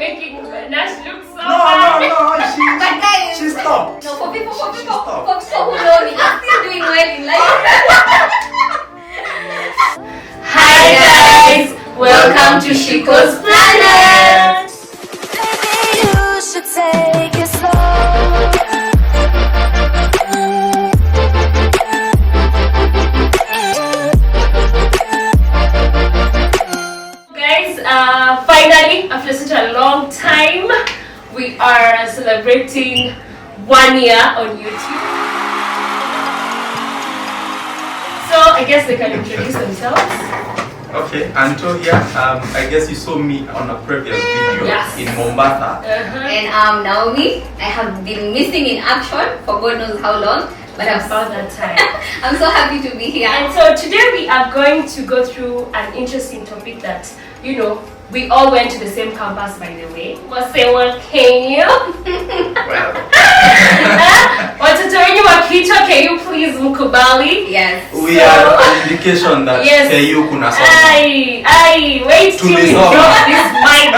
making Nash look so No, bad. she stopped. No, for people She who stopped. know me, I'm still doing well in life. Hi guys, welcome to Shikosplanet. Maybe you should take it slow. Guys, finally, after such a long time, we are celebrating 1 year on YouTube. So I guess they can introduce themselves. Okay, Anto here. I guess you saw me on a previous video Yes. in Mombasa. And I'm Naomi. I have been missing in action for God knows how long, but I'm About that time. I'm so happy to be here. And so today we are going to go through an interesting topic that, you know, we all went to the same campus, by the way. Wasewa Kenya. Well, Watoto wenyu wa kichwa, can you please mkubali? Yes. we are an indication that Yes. KU kuna soma. Wait till we Tulisoma. drop this mic.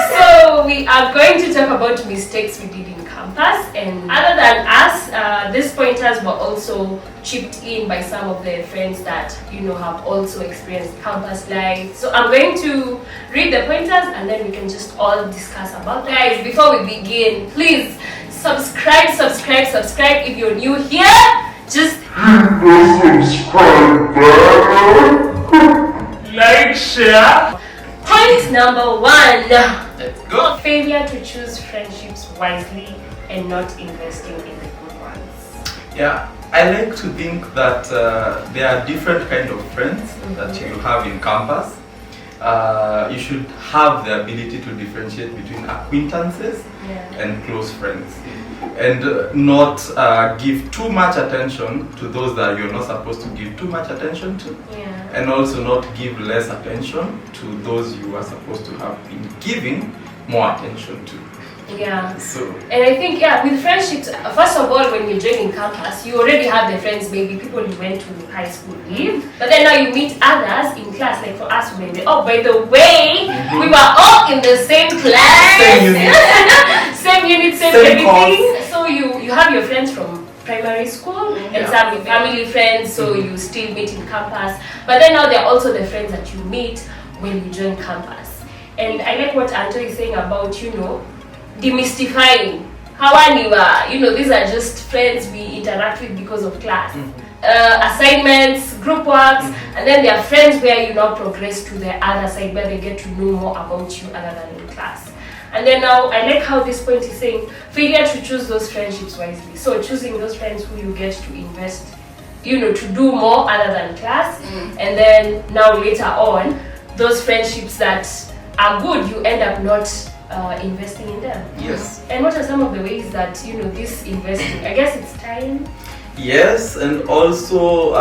So we are going to talk about mistakes we did in campus, and other than us, these pointers were also chipped in by some of the friends that, you know, have also experienced campus life. So I'm going to read the pointers and then we can just all discuss about that. Guys, before we begin, please subscribe if you're new here. Just Like, share. point number 1. Let's go. Failure to choose friendships wisely and not investing in the good ones. Yeah, I like to think that there are different kind of friends that you have in campus. You should have the ability to differentiate between acquaintances and close friends, and not give too much attention to those that you're not supposed to give too much attention to, and also not give less attention to those you are supposed to have been giving more attention to. Yeah. So And I think, with friendships, first of all, when you're joining campus, you already have the friends, maybe people you went to high school with. But then now you meet others in class, like for us, when by the way, we were all in the same class. Same unit. Same unit, same Same everything. So you have your friends from primary school and some family friends, so you still meet in campus. But then now there are also the friends that you meet when you join campus. And I like what Anto is saying about, you know, demystifying. Hawaniwa, you know, these are just friends we interact with because of class. Assignments, group works, and then there are friends where you now progress to the other side where they get to know more about you other than in class. And then now I like how this point is saying failure to choose those friendships wisely. So choosing those friends who you get to invest, you know, to do more other than class. And then now later on, those friendships that are good, you end up not investing in them. yes. And what are some of the ways that, you know, this investing? I guess it's time. Yes, and also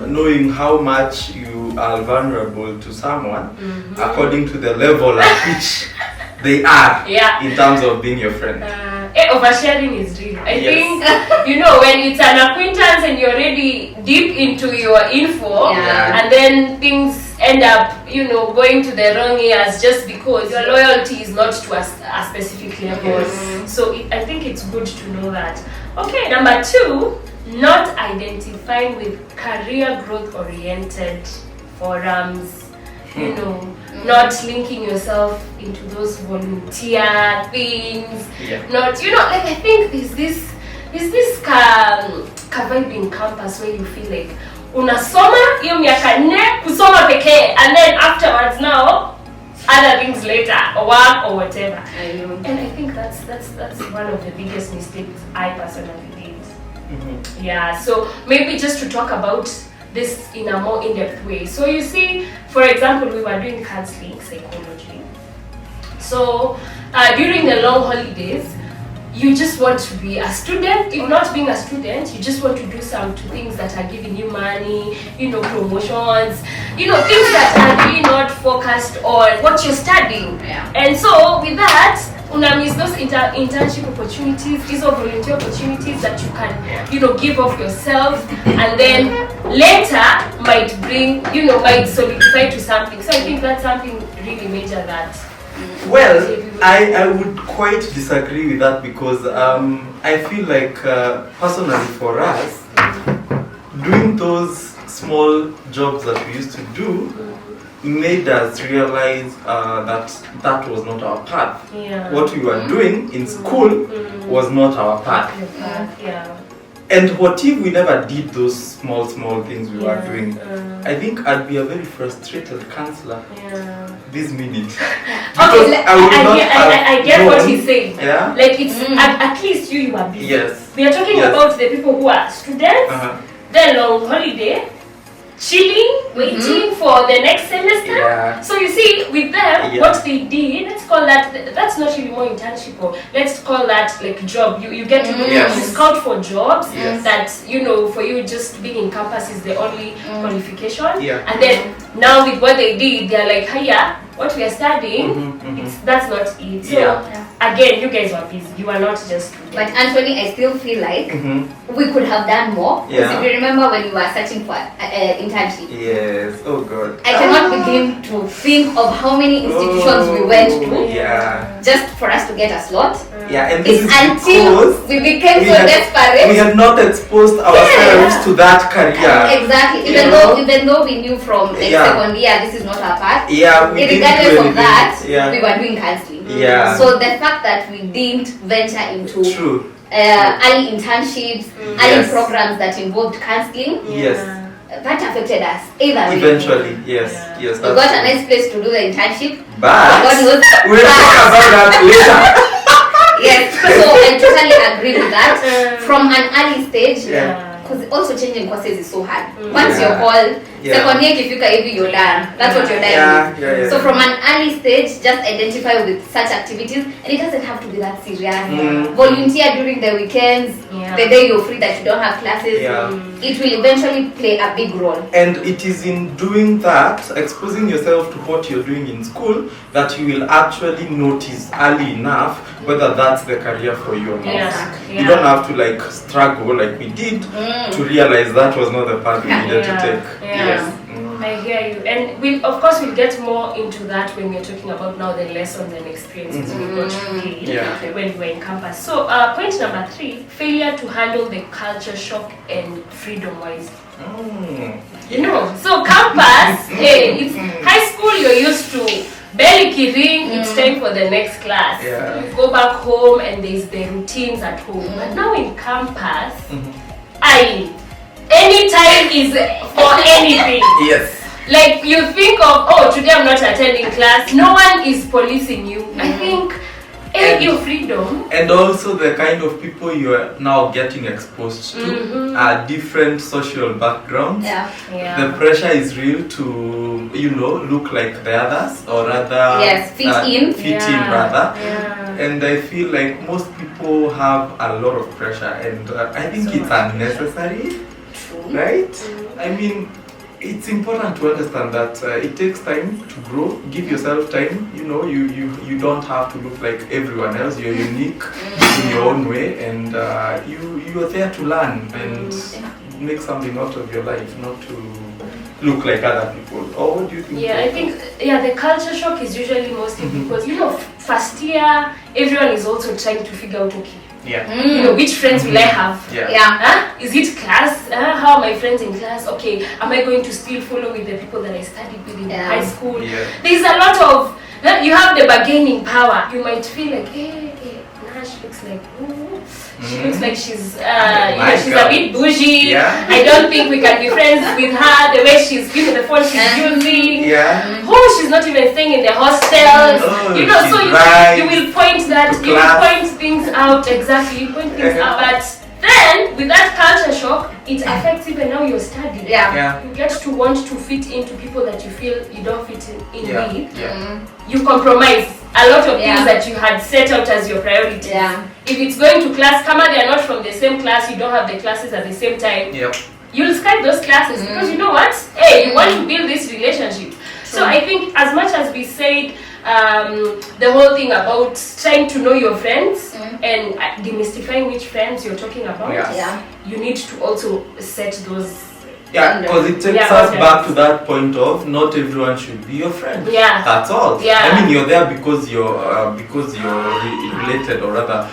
knowing how much you are vulnerable to someone according to the level at which they are in terms of being your friend. Oversharing is real. I think, you know, when it's an acquaintance and you're already deep into your info, and then things end up, you know, going to the wrong ears just because your loyalty is not to a specific level. So I think it's good to know that. Okay, number 2, not identifying with career growth oriented forums, you know, not linking yourself into those volunteer things, not, you know, like I think there's this vibe in campus where you feel like unasoma hiyo miaka 4 kusoma pekee, and then afterwards now other things later, or work or whatever. And I think that's one of the biggest mistakes I personally did. Yeah, so maybe just to talk about this in a more in-depth way. So you see, for example, we were doing counseling psychology. So during the long holidays, you just want to be a student. If not being a student, you just want to do some things that are giving you money, you know, promotions, you know, things that are really not focused on what you're studying. And so with that, una miss those internship opportunities, these are volunteer opportunities that you can, you know, give of yourself, and then later might bring, you know, might solidify to something. So I think that's something really major that Well, I would quite disagree with that because I feel like personally for us, doing those small jobs that we used to do made us realize that was not our path. Yeah. What we were doing in school was not our path. Yeah. And what if we never did those small things we were doing? I think I'd be a very frustrated counselor this minute. Because Okay, I get what he's saying. Yeah? Like it's at least you are busy. Yes. We are talking about the people who are students, then long holiday, chilling, waiting for the next semester. Yeah. So you see, with them, what they did, let's call that, that's not really more internship, or let's call that like job. You get to go you scout for jobs that, you know, for you just being in campus is the only qualification. And then now with what they did, they're like, Heyyy, what we are studying, that's not it. So again, you guys were busy. You are not just students. But Anthony, I still feel like we could have done more. Because if you remember when we were searching for internship. Yes. Oh God. I cannot begin to think of how many institutions we went to just for us to get a slot. Yeah, and this is until because we became so desperate. We had not exposed ourselves to that career. Exactly. Even though we knew from like second year this is not our path. Yeah, we regardless of that, yeah. we were doing counseling. Yeah. So the fact that we didn't venture into early internships, early programs that involved counseling, that affected us either way. Eventually, yes. We got a nice place to do the internship, but God knows we'll talk about that later. Yes, so I totally agree with that. From an early stage, because also changing courses is so hard. Once you're called, second year ikifika hivi you're done. That's what you're done with. So from an early stage, just identify with such activities, and it doesn't have to be that serious. Volunteer during the weekends, the day you're free that you don't have classes. It will eventually play a big role. And it is in doing that, exposing yourself to what you're doing in school, that you will actually notice early enough whether that's the career for you or not. You don't have to like struggle like we did to realize that was not the path we needed to take. I hear you, and we'll get more into that when we're talking about now the lessons and experiences we got to gain when we were in campus. So point number 3, failure to handle the culture shock and freedom wise. You know, so campus, it's high school, you're used to belly kidding, it's time for the next class. You go back home and there's the routines at home. But now in campus, any time is for anything. Like you think of, oh, today I'm not attending class. No one is policing you. I think your freedom. And also the kind of people you are now getting exposed to are different social backgrounds. The pressure is real to, look like the others or rather fit in rather. And I feel like most people have a lot of pressure, and I think it's unnecessary. Right? I mean, it's important to understand that it takes time to grow. Give yourself time. You don't have to look like everyone else. You're unique in your own way, and you are there to learn and make something out of your life, not to look like other people. Or what do you think? I think the culture shock is usually mostly because first year everyone is also trying to figure out which friends will I have? Is it class? How are my friends in class? Okay, am I going to still follow with the people that I studied with in high school? There's a lot of, you have the bargaining power. You might feel like, Nash looks like, she looks like she's she's a bit bougie. I don't think we can be friends with her. The way she's using the phone she's using. She's not even staying in the hostels. So you will point that. You will point things out exactly. You point things out, but then with that culture shock, it affects even now you're studying. You get to want to fit into people that you feel you don't fit in with. You compromise a lot of things that you had set out as your priorities. If it's going to class, they are not from the same class, you don't have the classes at the same time. You'll skip those classes because you know what? You want to build this relationship. So I think as much as we said the whole thing about trying to know your friends and demystifying which friends you're talking about, you need to also set those Yeah, because it takes us back to that point of not everyone should be your friend. Yeah. That's all. Yeah. I mean, you're there because you're related, or rather,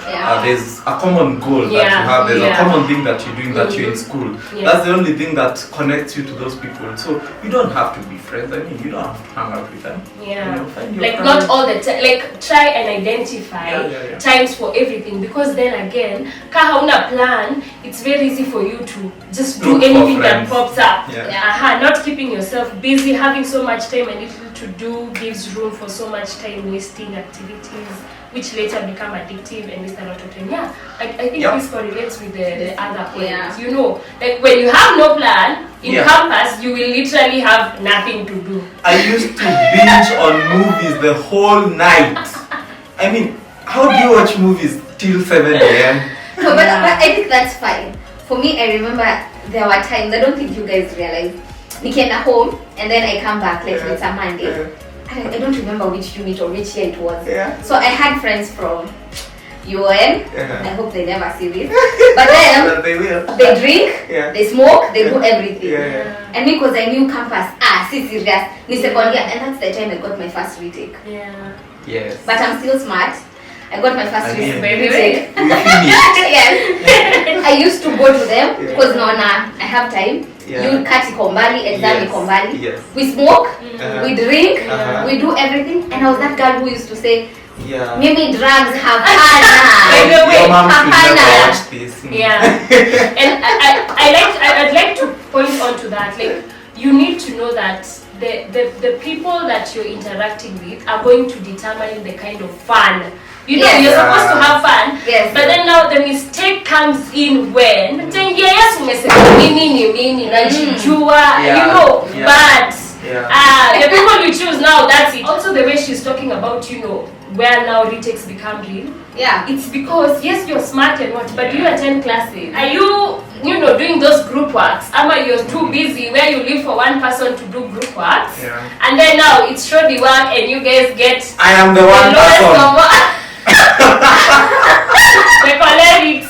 there's a common goal that you have. There's a common thing that you're doing, that you're in school. Yeah. That's the only thing that connects you to those people. So you don't have to be friends. I mean, you don't have to hang out with them. Yeah. You know, find your Like friends. not all the time. Like try and identify times for everything, because then again, ka hauna plan, it's very easy for you to just do Look for anything that friends. pops up. Yeah. Not keeping yourself busy, having so much time and little to do gives room for so much time wasting activities, which later become addictive and waste a lot of time. Yeah, I think this correlates with the other point. Yeah. You know, like when you have no plan in Yeah. campus, you will literally have nothing to do. I used to binge on movies the whole night. I mean, how do you watch movies till 7 a.m.? No, but I think that's fine. For me, I remember there were times, I don't think you guys realize, Nikienda home and then I come back, like it's a Monday. I don't remember which unit or which year it was. Yeah. So I had friends from UOM. Yeah. I hope they never see this. But then Well, they will. they drink, Yeah. they smoke, they do everything. Yeah. And me, because I knew campus, serious, ni second year, and that's the time I got my first retake. Yeah. Yes. But I'm still smart. I got my first I mean, retake. we finished. Yes. I used to go to them because I have time. Yeah. You cut kombali, exam Yes. kombali. Yes. We smoke, Uh-huh. we drink, Uh-huh. we do everything. And I was that girl who used to say, Yeah. maybe drugs have By fun. the way, Your mom should never Hapana. watch this. Yeah. And I'd like to point on to that. Like, you need to know that the people that you're interacting with are going to determine the kind of fun. You know, Yes. you're supposed to have fun. Yes. But then now the mistake comes in when yes, umesema mimi najijua, Yeah. you know, Yeah. but Yeah. the people you choose now, that's it. Also the way she's talking about, you know, where now retakes become real. Yeah. It's because yes, you're smart and what, but do you attend classes? Are you know, doing those group works? Ama you're too busy where you live for one person to do group works, Yeah. and then now it's shoddy work and you guys get I am the one the lowest person. number. The cholerics.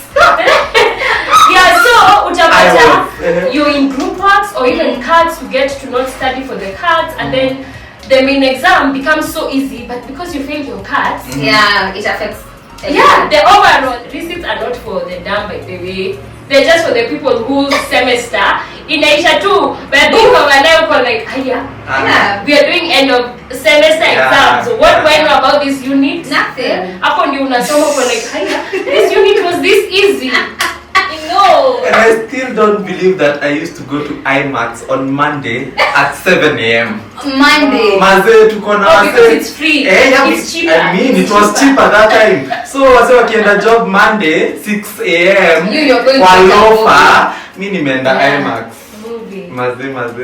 Yeah, so utapata you're in group works or even cards, you get to not study for the cards, and then the main exam becomes so easy, but because you failed your cards, Yeah, it affects yeah, the overall receipts are not for the dumb, by the way. They're just for the people whose semester inaisha too. But people are now like, Yeah. we are doing end of semester exams. So what do I know about this unit? Nothing. Hapo ndio unasoma for like, this unit was this easy. No. And I still don't believe that I used to go to IMAX on Monday at 7 a.m. Monday. Maze tuko na Oh, because wase- it's free. Yeah, It's cheaper. I mean, it was cheaper that time. So wase wakienda job Monday 6 a.m. You're going to kwa get a lofa, mi nimeenda Yeah. IMAX. Movie. Maze.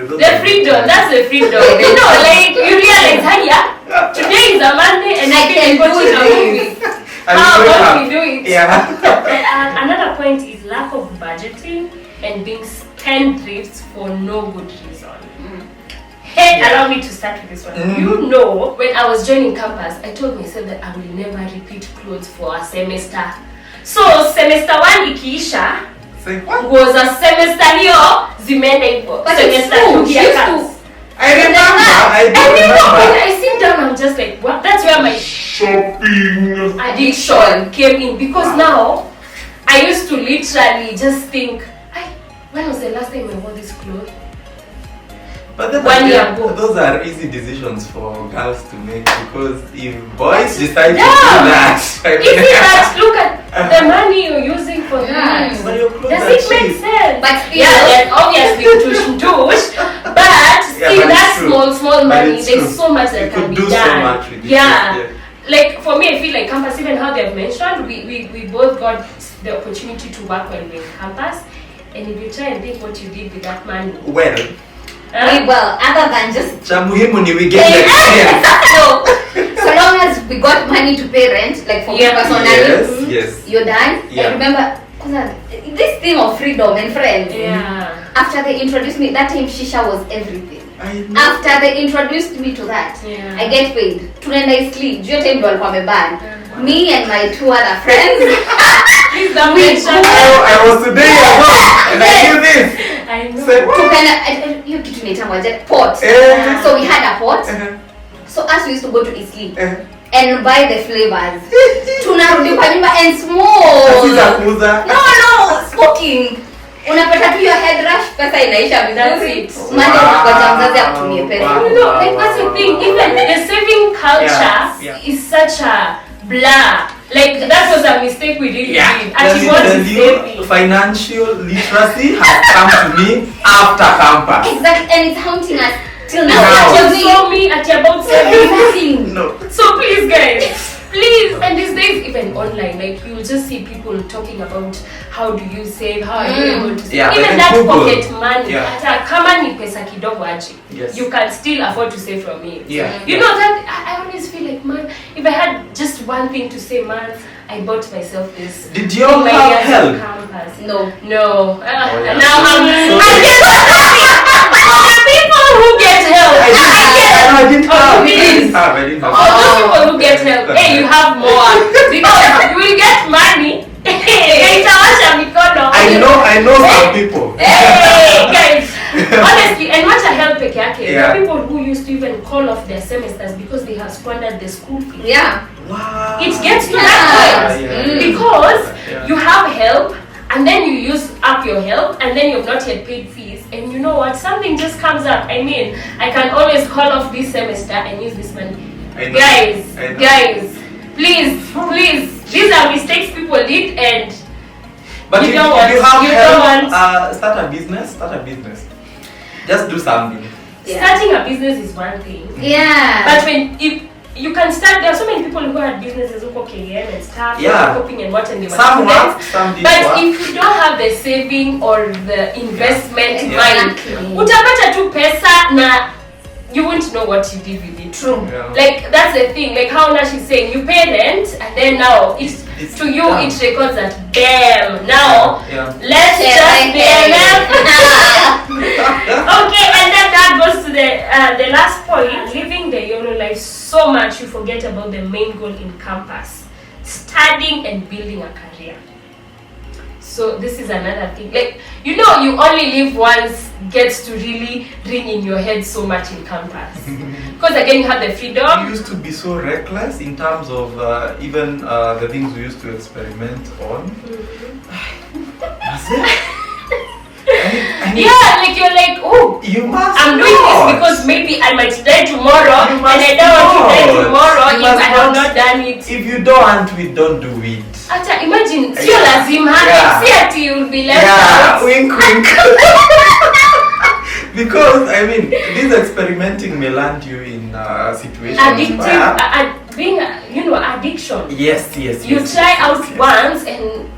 those The are freedom, that's the freedom. You know, like you realize, today is a Monday and I I can can go do to a this. movie. And How you wake about up. we do it? Yeah. Another point is lack of budgeting and being spendthrifts for no good reason. Hey, allow me to start with this one. You know, when I was joining campus, I told myself that I will never repeat clothes for a semester. So semester 1 ikiisha, Say what? nguo za semester hiyo zimeenda hivyo. But it's Semester true. 2 She here used comes. to. I remember. I do And you know, when remember. I sit down, I'm just like, what? That's where my Shopping. addiction came in, because now I used to literally just think, when was the last time I wore this clothes? But then 1 year again, ago. those are easy decisions for girls to make, because if boys decide to do Yeah. that, I Is it that? Look at the money you're using for that. But your clothes Does are it make cheap. sense? But still, Yeah, then obviously tush, but still but that it's true. small But money, it's there's true. so much that You can could be do done. so much with it. Yeah. Yeah. Like for me, I feel like campus, even how they've mentioned, we both got the opportunity to work when we were in campus, and if you try and think what you did with that money, Well, well, other than just cha muhimu ni we get the experience. so long as we got money to pay rent, like for me Yeah. personally, Yes. you're done. Yeah. I remember this thing of freedom and friends. yeah. After they introduced me, that time shisha was everything. I know. After they introduced me to that, Yeah. I get paid. Tunaenda sleep. Juu time ndo walikuwa wameban. Me and my 2 other friends. Please don't We mention go- that. I was today ago and I knew this. I I know. Say what? hiyo kitu inaitangwa pot. So we had a pot. So us we used to go to Eastleigh and buy the flavors. Tunarudi kwa nyumba and smoke. No, smoking. Unapata tu your head rush, pesa inaisha vizuri. Mande unakuja mzazi akutumie pesa. No, like that's the thing. Even the saving culture is such a blur. Like that was a mistake we really did. Let me tell you, financial literacy has come to me after campus. Exactly, and it's haunting us till now. You saw me at about saving. No. So please, guys, please. And these days, even online, like you will just see people talking about how do you save, how are you able to save. Yeah, even like that Google. pocket money, hata kama ni pesa kidogo aje, Yes. you can still afford to save from it. Yeah. You know that I always feel like, man, if I had just one thing to say, man, I bought myself this. Did you all have help? Campus. No. No. yeah. Now I'm So- the people who get help. I didn't have. Please. I didn't have. Oh, those people who get help, hey, you have more because you will get money. Itawasha mikono. I know some people. Hey, guys. Honestly, and what a help peke yake. Yeah. There are people who used to even call off their semesters because they have squandered the school fee. Yeah. Wow. It gets to that point Yeah. because Yeah. you have help and then you use up your help and then you've not yet paid fees, and you know what, something just comes up. I mean, I can always call off this semester and use this money. I know. I know. Guys, please, these are mistakes people did, and But you if don't want- you have you help, don't want- start a business. Just do something. Yeah. starting a business is one thing. Yeah. But when if you can start, there are so many people who had businesses who KM and stuff, Yeah. coping and what, and they were Some students. work, some didn't But work. if you don't have the saving or the investment mind, Exactly. utapata tu pesa na you won't know what you did with it. True. Yeah. Like that's the thing. Like how Nash is saying, you pay rent and then now it's to you done. it records that damn now Yeah. let's Yeah, just I BMF. Yeah. Okay, and then that goes to the last point. Living the YOLO life so much you forget about the main goal in campus, studying and building a career. So this is another thing. Like you know, you only live once gets to really ring in your head so much in campus. Because again, you have the We freedom. used to be so reckless in terms of even the things we used to experiment on. Was it? I mean, Yeah, like you're like, oh, you must I'm doing not. this because maybe I might die tomorrow, You and must I don't want to die not. tomorrow You if must I have not. not done it. If you don't, we don't do it. Ata, imagine, sio Yeah. lazima, Yeah. si ati you'll be left Yeah, out. wink wink. Because I mean, this experimenting may land you in situations Addictive, where being, addiction. yes. You yes, try yes, out yes. once and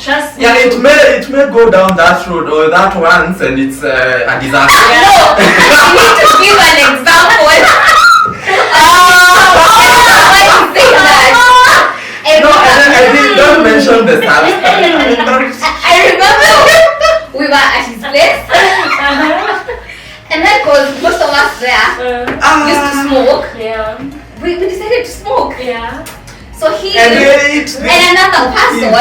trust Yeah, me. it may go down that road or that once and it's a disaster. No, you need to give an example. No, I didn't, don't mention the start. I remember we were at his place, and then cause most of us there used to smoke, Yeah, we decided to smoke. yeah. So he And and another person,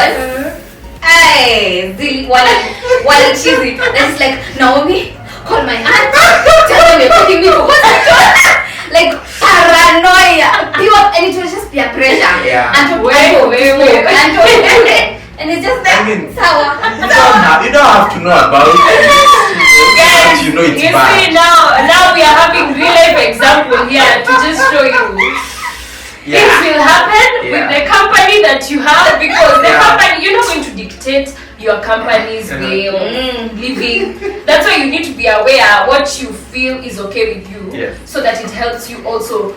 hey, zili wale cheesy. And it's like, Naomi, call my aunt, tell them you're taking me to hospital. Like paranoia. And it was just peer pressure. Yeah. And to Wait. and it's just like, I mean, sour. you don't have to know about it. Guys, But you know it's you bad. see now we are having real life example here to just show you. Things will happen with the company that you have, because the company, you're not going to dictate your company's way of living. That's why you need to be aware what you feel is okay with you, Yes. so that it helps you also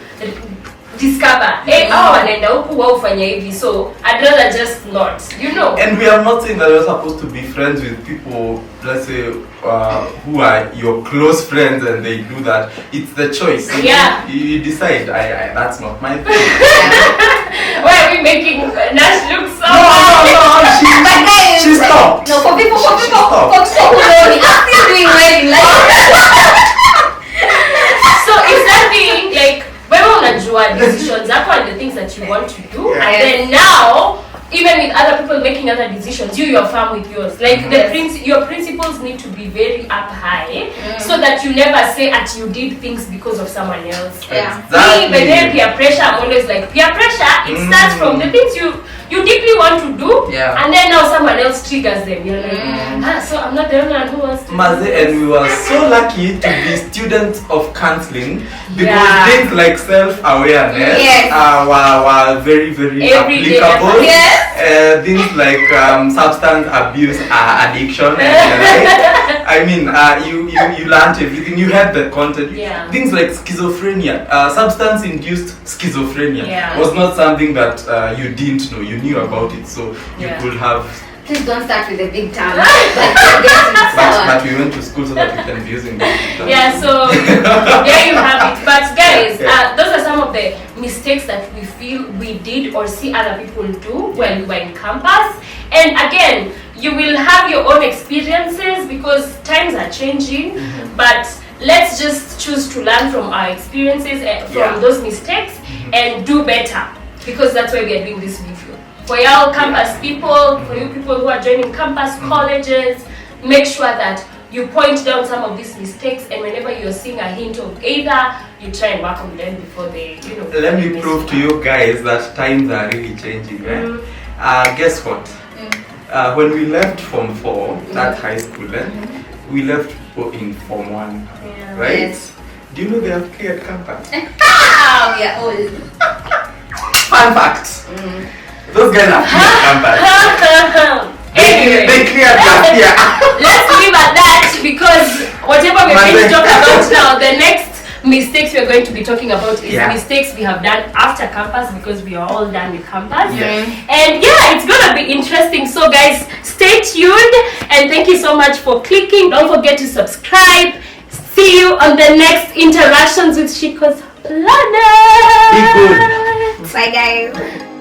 discover, hey, wanaenda huku wao ufanya hivi, so I'd rather just not, And we are not saying that you're supposed to be friends with people, let's say, who are your close friends and they do that. It's the choice. Yeah. You decide, that's not my thing. Why are we making Nash look so No, But guys, she stopped. No, for people She stopped. who know me, I'm still doing well in life. So it's that thing, like, wewe unajua decisions zako and the things that you want to do, Yeah. and then now even with other people making other decisions, you're firm with yours. Like your principles need to be very up high, so that you never say that you did things because of someone else. Yeah. Me, when there peer pressure, I'm always like, peer pressure, it starts from the things you deeply want to do, and then now someone else triggers them. You're like, so I'm not the only one who wants to Maze, and we were so lucky to be students of counseling, because things like self-awareness were very, very applicable. Things like substance abuse, addiction, and I mean, you learned everything. You had the content. Things like schizophrenia, substance-induced schizophrenia was not something that you didn't know. You knew about it, so you could have. Please don't start with the big term. But we went to school so that we can be using the big term. So there you have it. But guys, those are some of the mistakes that we feel we did or see other people do when we were in campus. And again, you will have your own experiences because times are changing. But let's just choose to learn from our experiences and from those mistakes and do better, because that's why we are doing this video. For y'all campus people, for you people who are joining campus colleges, make sure that you point down some of these mistakes, and whenever you're seeing a hint of either, you try and work on them before they, Let me prove to you guys that times are really changing, right? Guess what? When we left Form 4, that high school, we left in Form 1, right? Yes. Do you know they have cleared campus? We are old. Fun fact. Those guys are cleared campus. Anyway, they cleared that here. Let's leave at that, because whatever we're going to talk about now, the next mistakes we're going to be talking about is mistakes we have done after campus, because we are all done with campus. And it's gonna be interesting. So guys, stay tuned, and thank you so much for clicking. Don't forget to subscribe. See you on the next interactions with Shikosplanet. Be good. Bye guys.